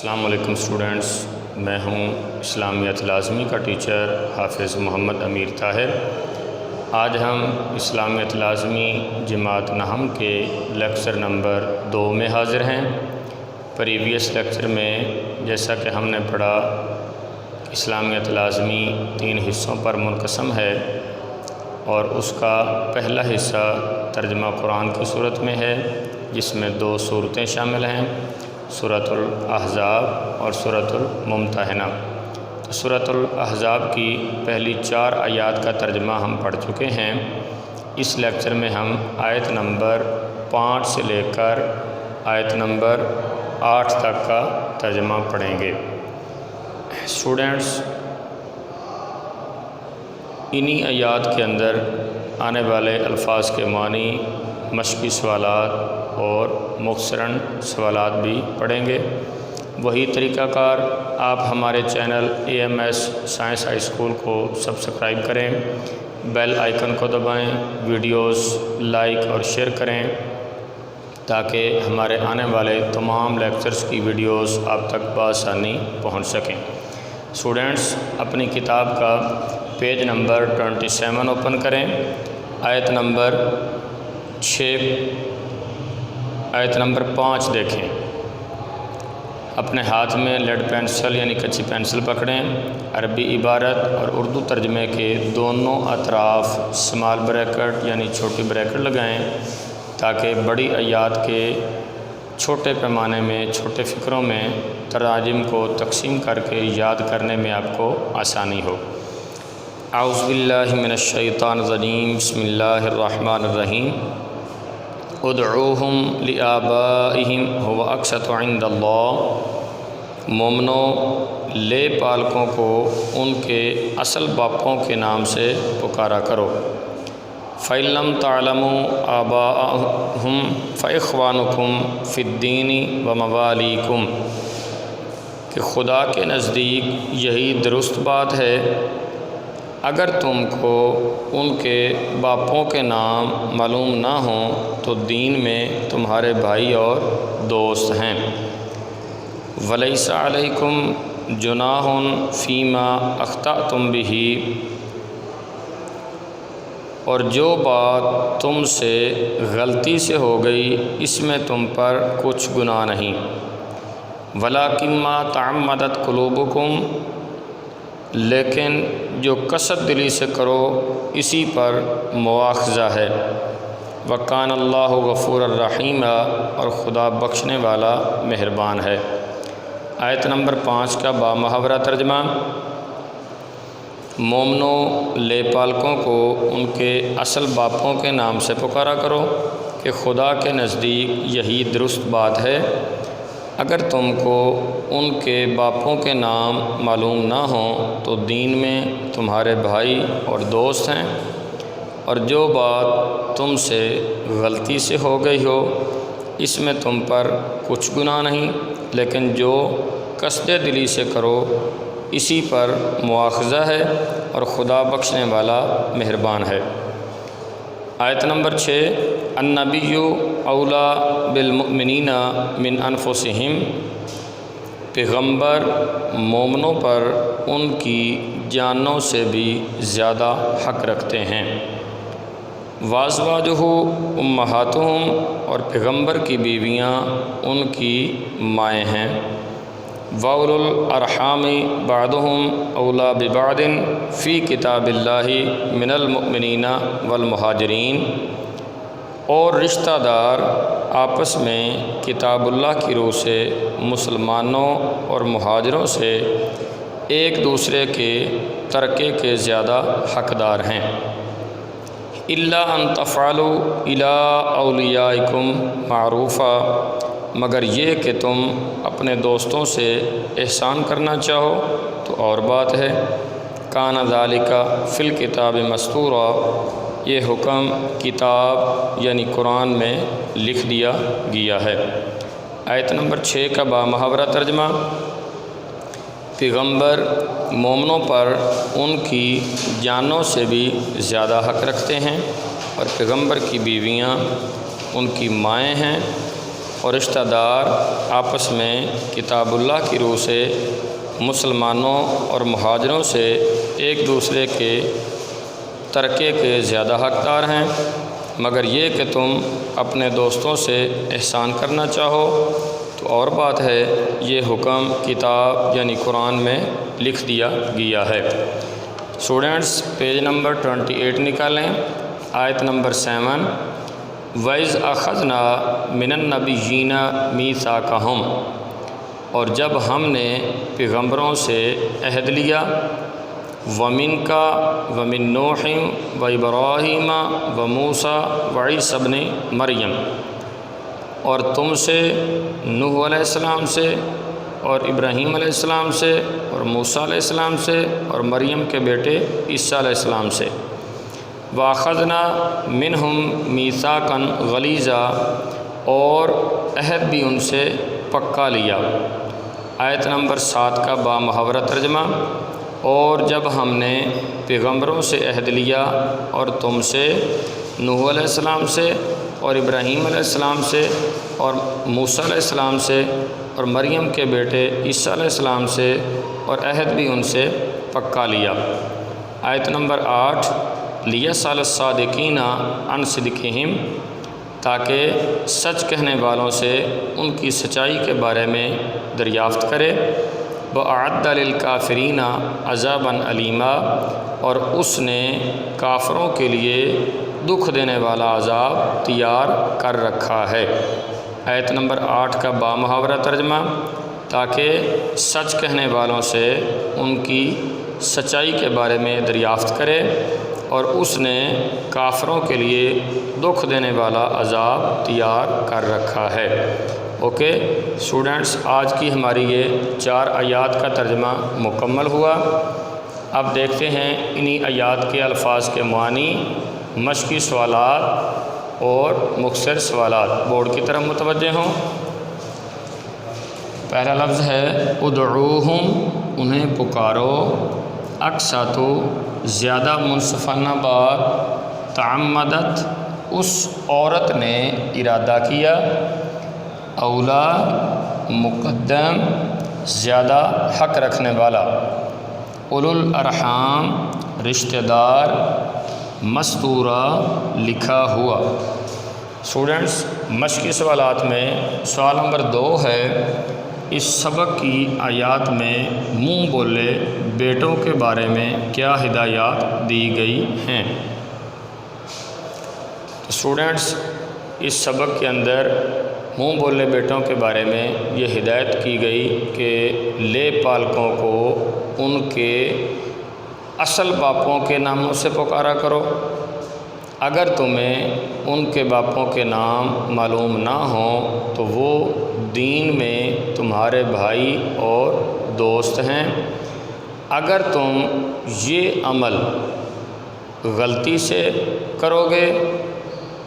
السلام علیکم اسٹوڈنٹس، میں ہوں اسلامیات لازمی کا ٹیچر حافظ محمد امیر طاہر۔ آج ہم اسلامیات لازمی جماعت نہم کے لیکچر نمبر 2 میں حاضر ہیں۔ پریویس لیکچر میں جیسا کہ ہم نے پڑھا، اسلامیات لازمی 3 حصوں پر منقسم ہے اور اس کا پہلا حصہ ترجمہ قرآن کی صورت میں ہے، جس میں 2 صورتیں شامل ہیں، سورۃ الاحزاب اور سورۃ الممتحنہ۔ سورۃ الاحزاب کی پہلی 4 آیات کا ترجمہ ہم پڑھ چکے ہیں۔ اس لیکچر میں ہم آیت نمبر 5 سے لے کر آیت نمبر 8 تک کا ترجمہ پڑھیں گے۔ اسٹوڈنٹس، انہی آیات کے اندر آنے والے الفاظ کے معنی، مشقی سوالات اور مختصراً سوالات بھی پڑھیں گے۔ وہی طریقہ کار، آپ ہمارے channel AMS science high school کو سبسکرائب کریں، بیل آئیکن کو دبائیں، ویڈیوز لائک اور شیئر کریں تاکہ ہمارے آنے والے تمام لیکچرز کی ویڈیوز آپ تک بآسانی پہنچ سکیں۔ اسٹوڈنٹس، اپنی کتاب کا پیج نمبر 27 اوپن کریں، آیت نمبر 5 دیکھیں۔ اپنے ہاتھ میں لیڈ پینسل یعنی کچی پینسل پکڑیں۔ عربی عبارت اور اردو ترجمے کے دونوں اطراف اسمال بریکٹ یعنی چھوٹی بریکٹ لگائیں تاکہ بڑی آیات کے چھوٹے پیمانے میں، چھوٹے فقروں میں تراجم کو تقسیم کر کے یاد کرنے میں آپ کو آسانی ہو۔ اعوذ باللہ من الشیطان الرجیم، بسم اللہ الرحمن الرحیم۔ ادعوہم لآبائہم هو اقسط عند اللہ۔ مومنو، لے پالکوں کو ان کے اصل باپوں کے نام سے پکارا کرو۔ فَإِن لَّمْ تَعْلَمُوا آبَاءَهُمْ فَإِخْوَانُكُمْ فِي الدِّينِ وَمَوَالِيكُمْ، کہ خدا کے نزدیک یہی درست بات ہے، اگر تم کو ان کے باپوں کے نام معلوم نہ ہوں تو دین میں تمہارے بھائی اور دوست ہیں۔ وَلَيْسَ عَلَيْكُمْ جُنَاحٌ فِيمَا أَخْطَأْتُمْ بِهِ، اور جو بات تم سے غلطی سے ہو گئی اس میں تم پر کچھ گناہ نہیں۔ وَلَٰكِن مَّا تَعَمَّدَتْ قُلُوبُكُمْ، لیکن جو قصد دلی سے کرو اسی پر مواخذہ ہے۔ وَكَانَ اللَّهُ غَفُورًا رَحِيمًا، اور خدا بخشنے والا مہربان ہے۔ آیت نمبر 5 کا بامحاورہ ترجمہ۔ مومنو، لے پالکوں کو ان کے اصل باپوں کے نام سے پکارا کرو کہ خدا کے نزدیک یہی درست بات ہے، اگر تم کو ان کے باپوں کے نام معلوم نہ ہوں تو دین میں تمہارے بھائی اور دوست ہیں، اور جو بات تم سے غلطی سے ہو گئی ہو اس میں تم پر کچھ گناہ نہیں، لیکن جو قصد دلی سے کرو اسی پر مواخذہ ہے، اور خدا بخشنے والا مہربان ہے۔ آیت نمبر 6، النبی اولیٰ بالمؤمنین من انفسہم، پیغمبر مومنوں پر ان کی جانوں سے بھی زیادہ حق رکھتے ہیں۔ وازواجہ امہاتہم، اور پیغمبر کی بیویاں ان کی مائیں ہیں۔ وَأُولُو الْأَرْحَامِ بَعْضُهُمْ أَوْلَىٰ بِبَعْضٍ فِي كِتَابِ اللَّهِ مِنَ الْمُؤْمِنِينَ وَالْمُهَاجِرِينَ، اور رشتہ دار آپس میں کتاب اللہ کی روح سے مسلمانوں اور مہاجروں سے ایک دوسرے کے ترکے کے زیادہ حقدار ہیں۔ إِلَّا أَن تَفْعَلُوا إِلَىٰ أَوْلِيَائِكُمْ مَعْرُوفًا، مگر یہ کہ تم اپنے دوستوں سے احسان کرنا چاہو تو اور بات ہے۔ کان ذالک فی الکتاب مستورا، یہ حکم کتاب یعنی قرآن میں لکھ دیا گیا ہے۔ آیت نمبر 6 کا بامحاورہ ترجمہ۔ پیغمبر مومنوں پر ان کی جانوں سے بھی زیادہ حق رکھتے ہیں، اور پیغمبر کی بیویاں ان کی مائیں ہیں، اور رشتہ دار آپس میں کتاب اللہ کی روح سے مسلمانوں اور مہاجروں سے ایک دوسرے کے ترکے کے زیادہ حقدار ہیں، مگر یہ کہ تم اپنے دوستوں سے احسان کرنا چاہو تو اور بات ہے، یہ حکم کتاب یعنی قرآن میں لکھ دیا گیا ہے۔ اسٹوڈنٹس پیج نمبر 28 نکالیں، آیت نمبر 7۔ وَإِذْ أَخَذْنَا مِنَ النَّبِيِّينَ مِيثَاقَهُمْ، اور جب ہم نے پیغمبروں سے عہد لیا، وَمِنْكَ وَمِن نُوحٍ وَإِبْرَاهِيمَ وَمُوسَىٰ وَعِيسَىٰ ابْنِ مَرْيَم، اور تم سے، نوح علیہ السلام سے، اور ابراہیم علیہ السلام سے، اور موسیٰ علیہ السلام سے، اور مریم کے بیٹے عیسیٰ علیہ السلام سے۔ وَأَخَذْنَا مِنْهُمْ مِيثَاقًا غَلِيظًا، اور عہد بھی ان سے پکا لیا۔ آیت نمبر 7 کا بامحاورہ ترجمہ۔ اور جب ہم نے پیغمبروں سے عہد لیا، اور تم سے، نوح علیہ السلام سے، اور ابراہیم علیہ السلام سے، اور موسیٰ علیہ السلام سے، اور مریم کے بیٹے عیسیٰ علیہ السلام سے، اور عہد بھی ان سے پکا لیا۔ آیت نمبر 8۔ لِيَسْأَلَ الصَّادِقِينَ عَنْ صِدْقِهِمْ، تاکہ سچ کہنے والوں سے ان کی سچائی کے بارے میں دریافت کرے۔ وَأَعَدَّ لِلْكَافِرِينَ عَذَابًا أَلِيمًا، اور اس نے کافروں کے لیے دکھ دینے والا عذاب تیار کر رکھا ہے۔ آیت نمبر 8 کا بامحاورہ ترجمہ۔ تاکہ سچ کہنے والوں سے ان کی سچائی کے بارے میں دریافت کرے، اور اس نے کافروں کے لیے دکھ دینے والا عذاب تیار کر رکھا ہے۔ اوکے اسٹوڈنٹس، آج کی ہماری یہ 4 آیات کا ترجمہ مکمل ہوا۔ اب دیکھتے ہیں انہی آیات کے الفاظ کے معنی، مشقی سوالات اور مختصر سوالات۔ بورڈ کی طرف متوجہ ہوں۔ پہلا لفظ ہے ادعوہم، انہیں پکارو، اقسطو، زیادہ منصفانہ بات، تعمدت، اس عورت نے ارادہ کیا، اولا، مقدم، زیادہ حق رکھنے والا، اولو الارحام، رشتہ دار، مستورہ، لکھا ہوا۔ اسٹوڈنٹس، مشقی سوالات میں سوال نمبر 2 ہے، اس سبق کی آیات میں منہ بولے بیٹوں کے بارے میں کیا ہدایات دی گئی ہیں؟ اسٹوڈنٹس، اس سبق کے اندر منہ بولے بیٹوں کے بارے میں یہ ہدایت کی گئی کہ لے پالکوں کو ان کے اصل باپوں کے ناموں سے پکارا کرو۔ اگر تمہیں ان کے باپوں کے نام معلوم نہ ہوں تو وہ دین میں تمہارے بھائی اور دوست ہیں۔ اگر تم یہ عمل غلطی سے کرو گے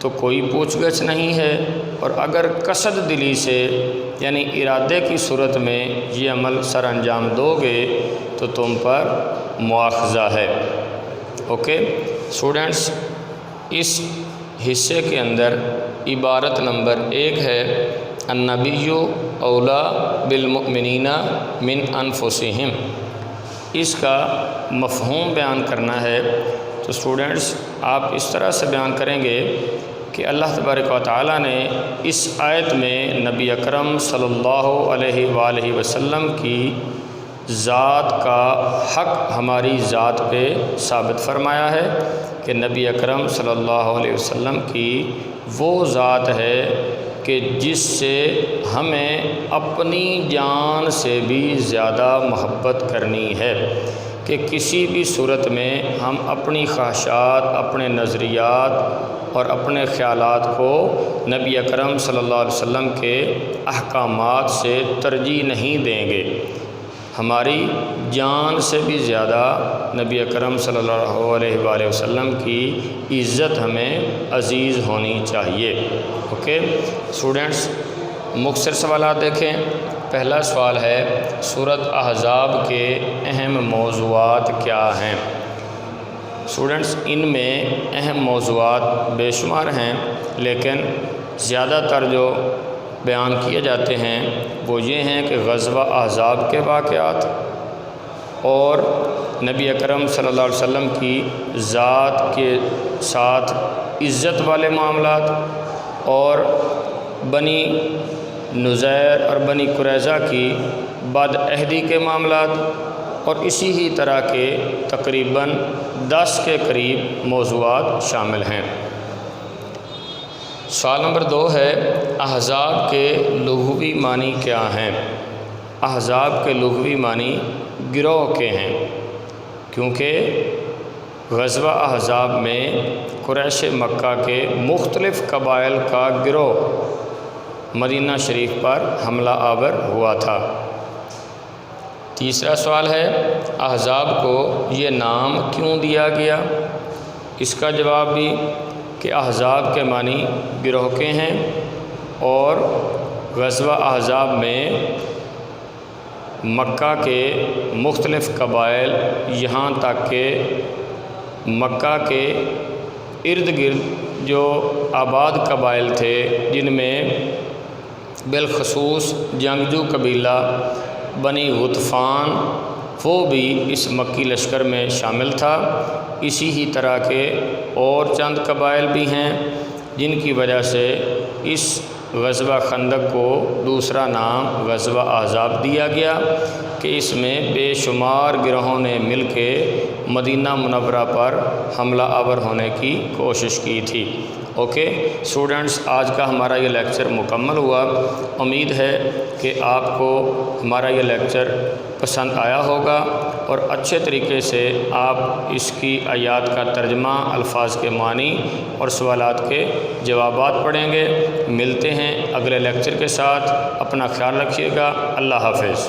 تو کوئی پوچھ گچھ نہیں ہے، اور اگر قصد دلی سے یعنی ارادے کی صورت میں یہ عمل سر انجام دو گے تو تم پر مواخذہ ہے۔ اوکے اسٹوڈنٹس، اس حصے کے اندر عبارت نمبر 1 ہے النبی اولا بالمؤمنین من انفسہم، اس کا مفہوم بیان کرنا ہے۔ تو اسٹوڈنٹس، آپ اس طرح سے بیان کریں گے کہ اللہ تبارک و تعالیٰ نے اس آیت میں نبی اکرم صلی اللہ علیہ وآلہ وسلم کی ذات کا حق ہماری ذات پہ ثابت فرمایا ہے کہ نبی اکرم صلی اللہ علیہ وسلم کی وہ ذات ہے کہ جس سے ہمیں اپنی جان سے بھی زیادہ محبت کرنی ہے، کہ کسی بھی صورت میں ہم اپنی خواہشات، اپنے نظریات اور اپنے خیالات کو نبی اکرم صلی اللہ علیہ وسلم کے احکامات سے ترجیح نہیں دیں گے۔ ہماری جان سے بھی زیادہ نبی اکرم صلی اللہ علیہ وآلہ وسلم کی عزت ہمیں عزیز ہونی چاہیے۔ اوکے اسٹوڈنٹس، مختصر سوالات دیکھیں۔ پہلا سوال ہے سورۃ احزاب کے اہم موضوعات کیا ہیں؟ اسٹوڈنٹس، ان میں اہم موضوعات بے شمار ہیں، لیکن زیادہ تر جو بیان کیے جاتے ہیں وہ یہ ہیں کہ غزوہ احزاب کے واقعات اور نبی اکرم صلی اللہ علیہ وسلم کی ذات کے ساتھ عزت والے معاملات اور بنی نذیر اور بنی قریظہ کی بد عہدی کے معاملات اور اسی ہی طرح کے تقریباً 10 کے قریب موضوعات شامل ہیں۔ سوال نمبر 2 ہے احزاب کے لغوی معنی کیا ہیں؟ احزاب کے لغوی معنی گروہ کے ہیں، کیونکہ غزوہ احزاب میں قریش مکہ کے مختلف قبائل کا گروہ مدینہ شریف پر حملہ آور ہوا تھا۔ تیسرا سوال ہے احزاب کو یہ نام کیوں دیا گیا؟ اس کا جواب بھی کہ احزاب کے معنی گروہ کے ہیں اور غزوہ احزاب میں مکہ کے مختلف قبائل یہاں تک کہ مکہ کے ارد گرد جو آباد قبائل تھے جن میں بالخصوص جنگجو قبیلہ بنی غطفان وہ بھی اس مکی لشکر میں شامل تھا۔ اسی ہی طرح کے اور چند قبائل بھی ہیں جن کی وجہ سے اس غزوہ خندق کو دوسرا نام غزوہ احزاب دیا گیا کہ اس میں بے شمار گروہوں نے مل کے مدینہ منورہ پر حملہ آور ہونے کی کوشش کی تھی۔ اوکے اسٹوڈنٹس، آج کا ہمارا یہ لیکچر مکمل ہوا۔ امید ہے کہ آپ کو ہمارا یہ لیکچر پسند آیا ہوگا اور اچھے طریقے سے آپ اس کی آیات کا ترجمہ، الفاظ کے معنی اور سوالات کے جوابات پڑھیں گے۔ ملتے ہیں اگلے لیکچر کے ساتھ، اپنا خیال رکھیے گا۔ اللہ حافظ۔